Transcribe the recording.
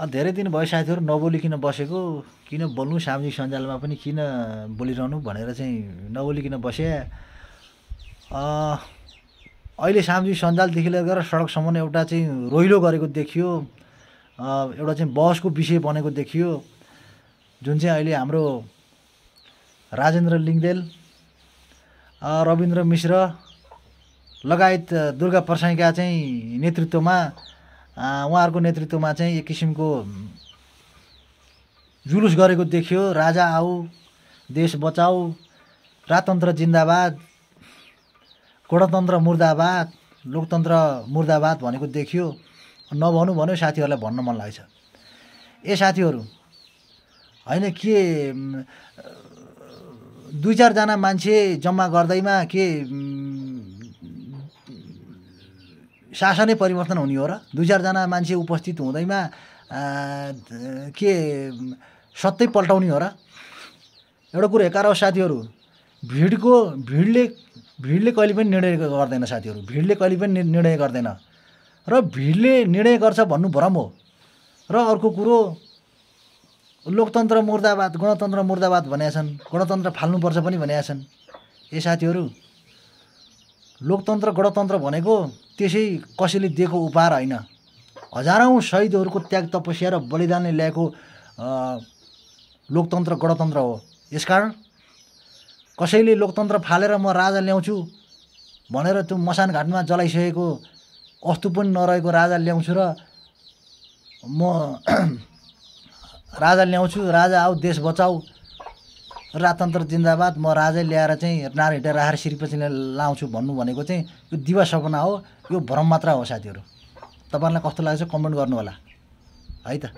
धेरै दिन भयो साथीहरू नबोलिकन बसेको, किन बोल्नु सामाजिक सञ्जालमा पनि किन बोलिरहनु भनेर चाहिँ नबोलिकन बसे। अहिले सामाजिक सञ्जालदेखि लिएर सडकसम्म एउटा चाहिँ रोइलो गरेको देखियो, एउटा चाहिँ बहसको विषय बनेको देखियो, जुन चाहिँ अहिले हाम्रो राजेन्द्र लिङ्गदेल, रविन्द्र मिश्र लगायत दुर्गा प्रसाईका चाहिँ नेतृत्वमा उहाँहरूको नेतृत्वमा चाहिँ एक किसिमको जुलुस गरेको देखियो। राजा आऊ, देश बचाऊ, राजतन्त्र जिन्दाबाद, गणतन्त्र मुर्दाबाद, लोकतन्त्र मुर्दाबाद भनेको देखियो। नभन्नु भन्यो, साथीहरूलाई भन्न मन लाग्छ। ए साथीहरू, होइन के 2-4 जना मान्छे जम्मा गर्दैमा के शासनै परिवर्तन हुने हो र? 2-4 जना मान्छे उपस्थित हुँदैमा के सत्तै पल्टाउने हो र? एउटा कुरो हेकार हो साथीहरू, भिडले कहिले पनि निर्णय गर्दैन साथीहरू। भिडले कहिले पनि निर्णय गर्दैन र भिडले निर्णय गर्छ भन्नु भ्रम हो। र अर्को कुरो, लोकतन्त्र मुर्दाबाद, गणतन्त्र मुर्दाबाद भनेका छन्, गणतन्त्र फाल्नुपर्छ पनि भनेका छन्। ए साथीहरू, लोकतन्त्र गणतन्त्र भनेको त्यसै कसैले दिएको उपहार होइन। हजारौँ शहीदहरूको त्याग तपस्या र बलिदानले ल्याएको लोकतन्त्र गणतन्त्र हो। यसकारण कसैले लोकतन्त्र फालेर म राजा ल्याउँछु भनेर त्यो मसान घाटमा जलाइसकेको अस्तु पनि नरहेको राजा ल्याउँछु र म राजा ल्याउँछु, राजा आऊ, देश बचाऊ, राजतन्त्र जिन्दाबाद, म राजै ल्याएर चाहिँ नार हिँडेर राखेर सिरपछि लाउँछु भन्नु भनेको चाहिँ यो दिवा सपना हो, यो भ्रम मात्र हो साथीहरू। तपाईँहरूलाई कस्तो लाग्छ कमेन्ट गर्नु होला है त।